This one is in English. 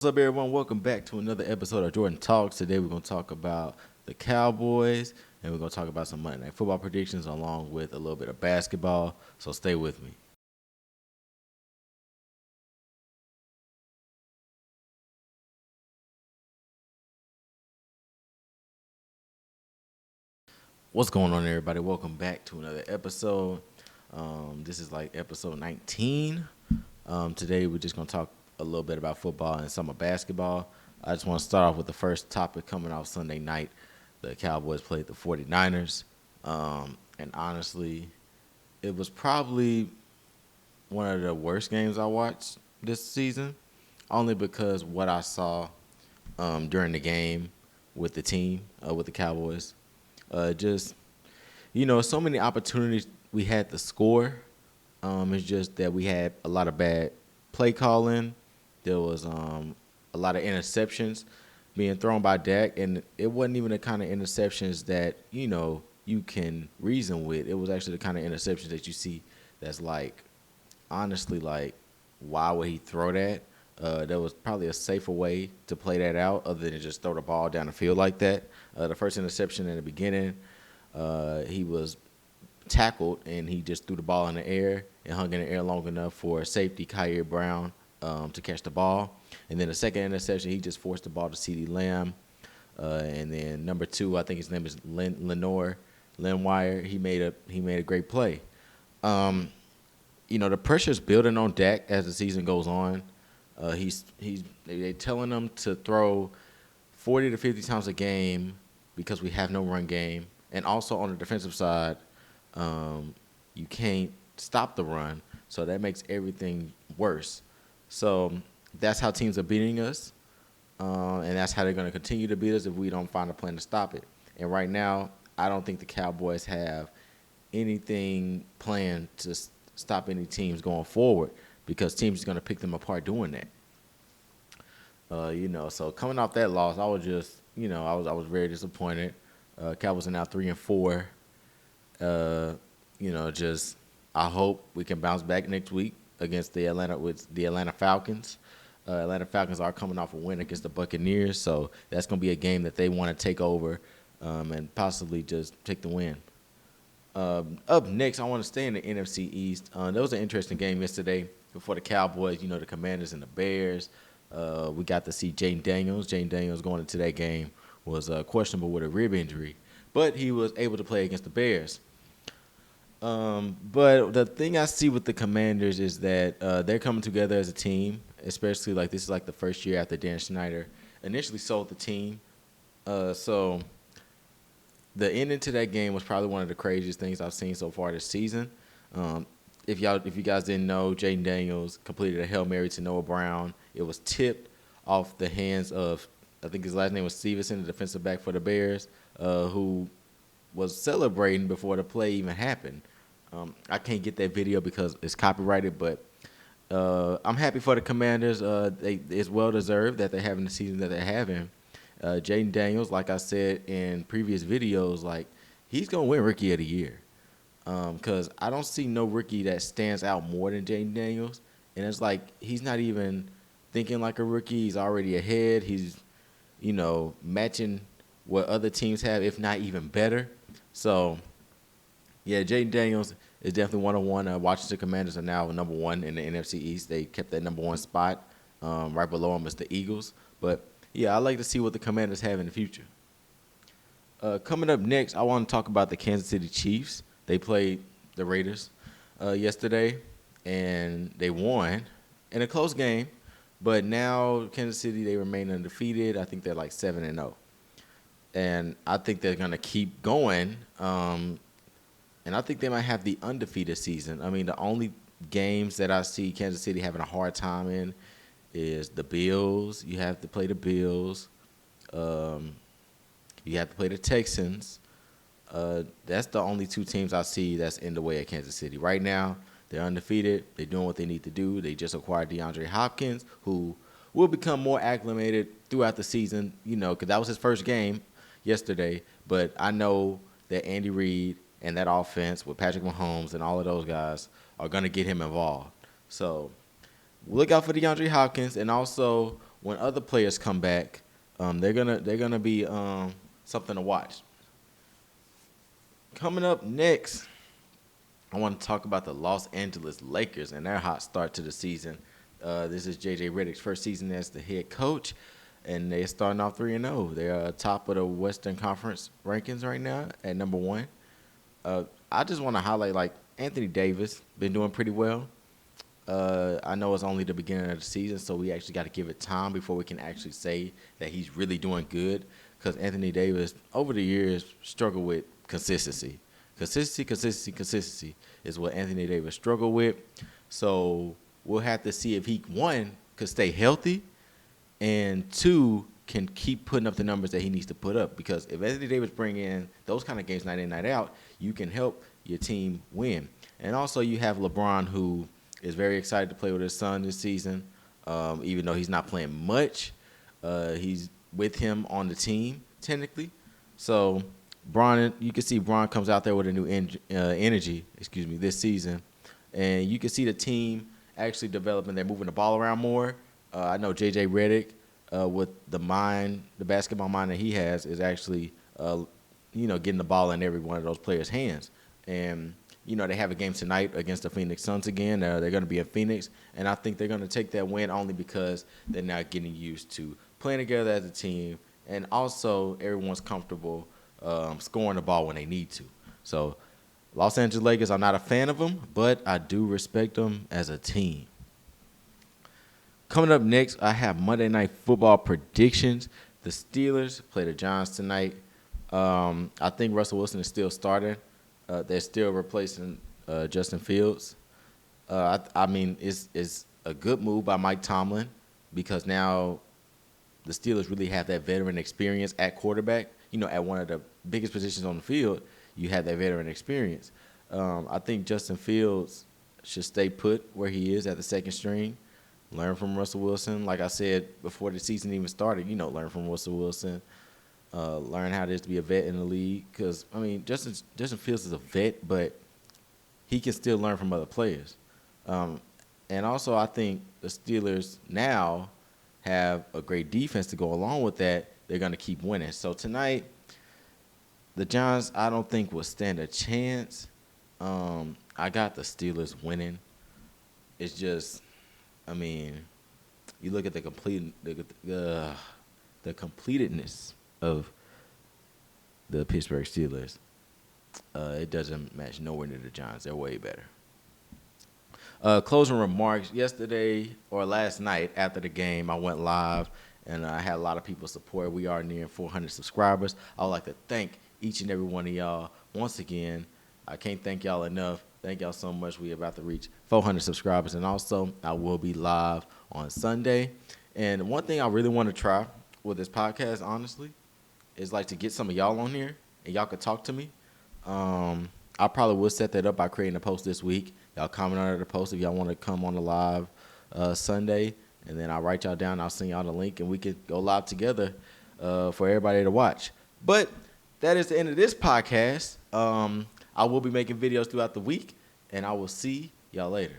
What's up, everyone? Welcome back to another episode of Jordantalks. Today, we're going to talk about the Cowboys, and we're going to talk about some Monday Night Football predictions along with a little bit of basketball. So stay with me. What's going on, everybody? Welcome back to another episode. This is like episode 19. Today, we're just going to talk a little bit about football and some of basketball. I just want to start off with the first topic coming off Sunday night. The Cowboys played the 49ers. And honestly, it was probably one of the worst games I watched this season, only because what I saw during the game with the team, with the Cowboys. Just, so many opportunities we had to score. It's just that we had a lot of bad play calling. There was a lot of interceptions being thrown by Dak, and it wasn't even the kind of interceptions that, you can reason with. It was actually the kind of interceptions that you see that's like, honestly, like, why would he throw that? There was probably a safer way to play that out other than just throw the ball down the field like that. The first interception in the beginning, he was tackled and he just threw the ball in the air and hung in the air long enough for safety Kyrie Brown to catch the ball. And then the second interception, he just forced the ball to CeeDee Lamb. And then number two, I think his name is Len Wire. He made a great play. The pressure's building on Dak as the season goes on. They're telling him to throw 40 to 50 times a game because we have no run game, and also on the defensive side, you can't stop the run, so that makes everything worse. So that's how teams are beating us, and that's how they're going to continue to beat us if we don't find a plan to stop it. And right now, I don't think the Cowboys have anything planned to stop any teams going forward because teams are going to pick them apart doing that. So coming off that loss, I was just, I was very disappointed. Cowboys are now 3-4. Just I hope we can bounce back next week against the Atlanta Falcons. Atlanta Falcons are coming off a win against the Buccaneers, so that's going to be a game that they want to take over and possibly just take the win. Up next, I want to stay in the NFC East. That was an interesting game yesterday before the Cowboys, the Commanders and the Bears. We got to see Jaden Daniels. Jaden Daniels going into that game was questionable with a rib injury, but he was able to play against the Bears. But the thing I see with the Commanders is that they're coming together as a team, especially like this is like the first year after Dan Snyder initially sold the team. So the ending to that game was probably one of the craziest things I've seen so far this season. If you guys didn't know, Jaden Daniels completed a Hail Mary to Noah Brown. It was tipped off the hands of, I think his last name was Stevenson, the defensive back for the Bears, who was celebrating before the play even happened. I can't get that video because it's copyrighted, but I'm happy for the Commanders. It's well deserved that they're having the season that they're having. Jaden Daniels, like I said in previous videos, like he's gonna win Rookie of the Year. Because I don't see no rookie that stands out more than Jaden Daniels, and it's like he's not even thinking like a rookie. He's already ahead. He's matching what other teams have, if not even better. So yeah, Jaden Daniels is definitely 101. Washington Commanders are now number one in the NFC East. They kept that number one spot. Right below them is the Eagles. But yeah, I like to see what the Commanders have in the future. Coming up next, I want to talk about the Kansas City Chiefs. They played the Raiders yesterday, and they won in a close game. But now Kansas City, they remain undefeated. I think they're like 7-0. And I think they're going to keep going. And I think they might have the undefeated season. I mean, the only games that I see Kansas City having a hard time in is the Bills. You have to play the Bills. You have to play the Texans. That's the only two teams I see that's in the way of Kansas City. Right now, they're undefeated. They're doing what they need to do. They just acquired DeAndre Hopkins, who will become more acclimated throughout the season, because that was his first game yesterday. But I know that Andy Reid and that offense with Patrick Mahomes and all of those guys are going to get him involved. So look out for DeAndre Hopkins. And also when other players come back, they're gonna be something to watch. Coming up next, I want to talk about the Los Angeles Lakers and their hot start to the season. This is J.J. Redick's first season as the head coach, and they're starting off 3-0. They're top of the Western Conference rankings right now at number 1. I just want to highlight, like, Anthony Davis been doing pretty well. I know it's only the beginning of the season, so we actually got to give it time before we can actually say that he's really doing good, because Anthony Davis, over the years, struggled with consistency. Consistency is what Anthony Davis struggled with. So we'll have to see if he, one, could stay healthy, and two, can keep putting up the numbers that he needs to put up. Because if Anthony Davis bring in those kind of games night in, night out, you can help your team win. And also you have LeBron, who is very excited to play with his son this season. Even though he's not playing much, he's with him on the team, technically. So Bron, you can see Bron comes out there with a new energy, this season. And you can see the team actually developing. They're moving the ball around more. I know J.J. Redick, with the basketball mind that he has, is actually, getting the ball in every one of those players' hands. And, they have a game tonight against the Phoenix Suns again. They're going to be in Phoenix. And I think they're going to take that win only because they're now getting used to playing together as a team. And also everyone's comfortable scoring the ball when they need to. So Los Angeles Lakers, I'm not a fan of them, but I do respect them as a team. Coming up next, I have Monday Night Football predictions. The Steelers play the Giants tonight. I think Russell Wilson is still starting. They're still replacing Justin Fields. I mean, it's a good move by Mike Tomlin, because now the Steelers really have that veteran experience at quarterback. At one of the biggest positions on the field, you have that veteran experience. I think Justin Fields should stay put where he is at the second string. Learn from Russell Wilson. Like I said before the season even started, learn from Russell Wilson. Learn how it is to be a vet in the league. Because, Justin Fields is a vet, but he can still learn from other players. And also, I think the Steelers now have a great defense to go along with that. They're going to keep winning. So tonight, the Giants, I don't think, will stand a chance. I got the Steelers winning. It's just, you look at the completedness of the Pittsburgh Steelers. It doesn't match nowhere near the Giants. They're way better. Closing remarks. Yesterday or last night after the game, I went live, and I had a lot of people support. We are near 400 subscribers. I would like to thank each and every one of y'all once again. I can't thank y'all enough. Thank y'all so much. We're about to reach 400 subscribers. And also, I will be live on Sunday. And one thing I really want to try with this podcast, honestly, is like to get some of y'all on here and y'all could talk to me. I probably will set that up by creating a post this week. Y'all comment under the post if y'all want to come on the live Sunday. And then I'll write y'all down. I'll send y'all the link, and we could go live together for everybody to watch. But that is the end of this podcast. I will be making videos throughout the week, and I will see y'all later.